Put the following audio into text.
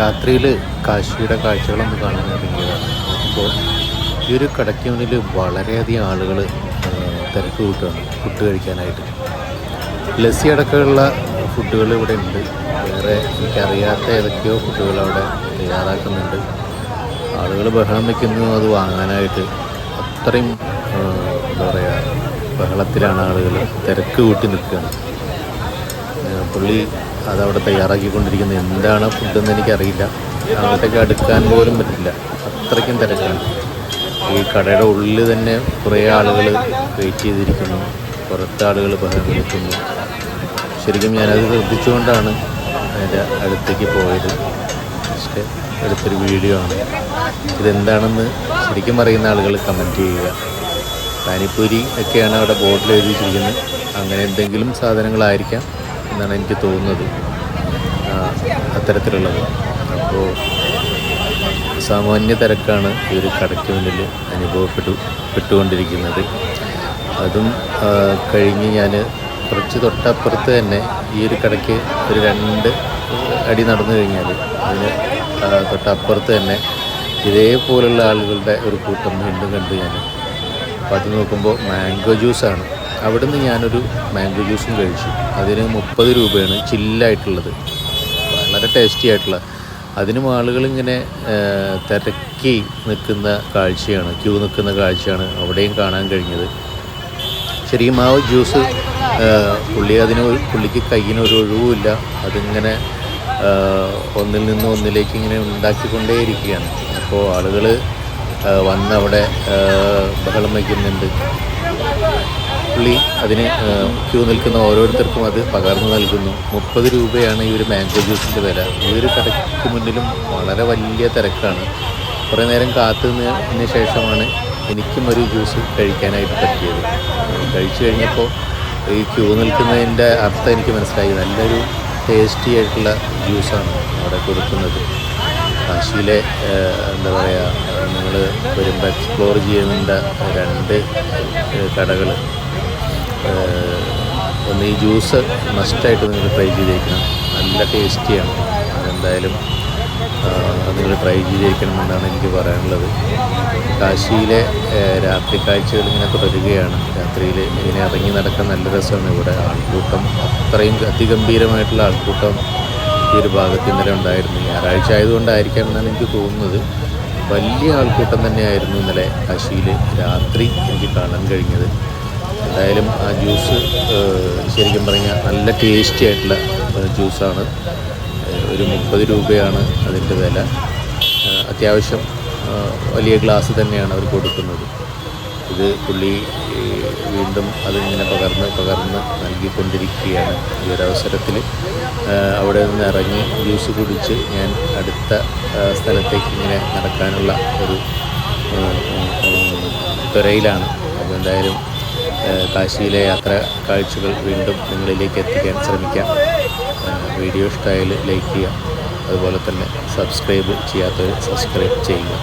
രാത്രിയിൽ കാശിയുടെ കാഴ്ചകളൊന്ന് കാണാൻ ഇറങ്ങിയതാണ്. അപ്പോൾ ഈ ഒരു കടയ്ക്ക് മുന്നിൽ വളരെയധികം ആളുകൾ തിരക്ക് കൂട്ടുകയാണ് ഫുഡ് കഴിക്കാനായിട്ട്. ലസ്സി അടക്കമുള്ള ഫുഡുകൾ ഇവിടെ ഉണ്ട്. വേറെ എനിക്കറിയാത്ത ഏതൊക്കെയോ ഫുഡുകൾ അവിടെ തയ്യാറാക്കുന്നുണ്ട്. ആളുകൾ ബഹളം വയ്ക്കുന്നു അത് വാങ്ങാനായിട്ട്. അത്രയും എന്താ പറയുക, ബഹളത്തിലാണ് ആളുകൾ, തിരക്ക് കൂട്ടി നിൽക്കുകയാണ്. പുള്ളി അതവിടെ തയ്യാറാക്കിക്കൊണ്ടിരിക്കുന്നത് എന്താണ് ഫുഡെന്ന് എനിക്കറിയില്ല. അങ്ങോട്ടേക്ക് അടുക്കാൻ പോലും പറ്റില്ല, അത്രയ്ക്കും തിരക്കാണ്. ഈ കടയുടെ ഉള്ളിൽ തന്നെ കുറേ ആളുകൾ വെയിറ്റ് ചെയ്തിരിക്കുന്നു, പുറത്തെ ആളുകൾ ബഹളം വെക്കുന്നു. ശരിക്കും ഞാനത് ശ്രദ്ധിച്ചുകൊണ്ടാണ് അതിൻ്റെ അടുത്തേക്ക് പോയത്. പക്ഷേ അടുത്തൊരു വീഡിയോ ആണ്. ഇതെന്താണെന്ന് ശരിക്കും അറിയുന്ന ആളുകൾ കമൻറ്റ് ചെയ്യുക. പാനിപ്പൂരി ഒക്കെയാണ് അവിടെ ബോർഡിൽ എഴുതിയിരിക്കുന്നത്. അങ്ങനെ എന്തെങ്കിലും സാധനങ്ങളായിരിക്കാം എന്നാണ് എനിക്ക് തോന്നുന്നത്, അത്തരത്തിലുള്ളത്. അപ്പോൾ സാമാന്യ തിരക്കാണ് ഈ ഒരു കടയ്ക്ക് മുന്നിൽ അനുഭവപ്പെട്ടുകൊണ്ടിരിക്കുന്നത്. അതും കഴിഞ്ഞ് ഞാൻ കുറച്ച് തൊട്ടപ്പുറത്ത് തന്നെ ഈ ഒരു കടയ്ക്ക് ഒരു 2 അടി നടന്നു കഴിഞ്ഞാൽ അതിന് തൊട്ടപ്പുറത്ത് തന്നെ ഇതേപോലുള്ള ആളുകളുടെ ഒരു കൂട്ടം വീണ്ടും കണ്ടു ഞാൻ. അപ്പോൾ അത് നോക്കുമ്പോൾ മാംഗോ ജ്യൂസാണ്. അവിടെ നിന്ന് ഞാനൊരു മാംഗോ ജ്യൂസും കഴിച്ചു. അതിന് 30 രൂപയാണ്, ചില്ലായിട്ടുള്ളത്, വളരെ ടേസ്റ്റി ആയിട്ടുള്ള. അതിനും ആളുകളിങ്ങനെ തിരക്കി നിൽക്കുന്ന കാഴ്ചയാണ്, ക്യൂ നിൽക്കുന്ന കാഴ്ചയാണ് അവിടെയും കാണാൻ കഴിഞ്ഞത്. ശരിക്കും ആ ജ്യൂസ് പുള്ളിക്ക് കയ്യിനൊരു ഒഴിവുമില്ല. അതിങ്ങനെ ഒന്നിൽ നിന്ന് ഒന്നിലേക്ക് ഇങ്ങനെ ഉണ്ടാക്കിക്കൊണ്ടേയിരിക്കുകയാണ്. അപ്പോൾ ആളുകൾ വന്ന് അവിടെ ബഹളം വയ്ക്കുന്നുണ്ട്. പുള്ളി അതിന് ക്യൂ നിൽക്കുന്ന ഓരോരുത്തർക്കും അത് പകർന്നു നൽകുന്നു. 30 രൂപയാണ് ഈ ഒരു മാംഗോ ജ്യൂസിൻ്റെ വില. ഈ ഒരു കടയ്ക്ക് മുന്നിലും വളരെ വലിയ തിരക്കാണ്. കുറേ നേരം കാത്തുനിന്നതിന് ശേഷമാണ് എനിക്കും ഒരു ജ്യൂസ് കഴിക്കാനായിട്ട് പറ്റിയത്. കഴിച്ചു കഴിഞ്ഞപ്പോൾ ഈ ക്യൂ നിൽക്കുന്നതിൻ്റെ അർത്ഥം എനിക്ക് മനസ്സിലായി. നല്ലൊരു ടേസ്റ്റി ആയിട്ടുള്ള ജ്യൂസാണ് അവിടെ കൊടുക്കുന്നത്. കാശിയിലെ എന്താ പറയുക, നിങ്ങൾ വരുമ്പോൾ എക്സ്പ്ലോർ ചെയ്യേണ്ട 2 കടകൾ. ഒന്ന് ഈ ജ്യൂസ് മസ്റ്റായിട്ട് നിങ്ങൾ ട്രൈ ചെയ്തേക്കണം, നല്ല ടേസ്റ്റിയാണ്. അതെന്തായാലും നിങ്ങൾ ട്രൈ ചെയ്തേക്കണമെന്നാണ് എനിക്ക് പറയാനുള്ളത്. കാശിയിലെ രാത്രി കാഴ്ചകൾ ഇങ്ങനെ തുടരുകയാണ്. രാത്രിയിൽ ഇങ്ങനെ ഇറങ്ങി നടക്കാൻ നല്ല രസമാണ്. ഇവിടെ ആൾക്കൂട്ടം അത്രയും അതിഗംഭീരമായിട്ടുള്ള ആൾക്കൂട്ടം ഈ ഒരു ഭാഗത്ത് ഇന്നലെ ഉണ്ടായിരുന്നു. ഞായറാഴ്ച ആയതുകൊണ്ടായിരിക്കാം എന്നാണ് എനിക്ക് തോന്നുന്നത്. വലിയ ആൾക്കൂട്ടം തന്നെയായിരുന്നു ഇന്നലെ കാശിയിൽ രാത്രി എനിക്ക് കാണാൻ കഴിഞ്ഞത്. എന്തായാലും ആ ജ്യൂസ് ശരിക്കും പറഞ്ഞാൽ നല്ല ടേസ്റ്റി ആയിട്ടുള്ള ജ്യൂസാണ്. ഒരു 30 രൂപയാണ് അതിൻ്റെ വില. അത്യാവശ്യം വലിയ ഗ്ലാസ് തന്നെയാണ് അവർ കൊടുക്കുന്നത്. ഇത് പുള്ളി വീണ്ടും അതിങ്ങനെ പകർന്ന് നൽകിക്കൊണ്ടിരിക്കുകയാണ്. ഈ ഒരു അവസരത്തിൽ അവിടെ നിന്ന് ഇറങ്ങി ജ്യൂസ് കുടിച്ച് ഞാൻ അടുത്ത സ്ഥലത്തേക്ക് ഇങ്ങനെ നടക്കാനുള്ള ഒരു ത്വരയിലാണ്. അപ്പോൾ എന്തായാലും കാശിയിലെ യാത്രാ കാഴ്ചകൾ വീണ്ടും നിങ്ങളിലേക്ക് എത്തിക്കാൻ ശ്രമിക്കാം. വീഡിയോ ഇഷ്ടമായാൽ ലൈക്ക് ചെയ്യുക, അതുപോലെ തന്നെ സബ്സ്ക്രൈബ് ചെയ്യാത്തവർ സബ്സ്ക്രൈബ് ചെയ്യുക.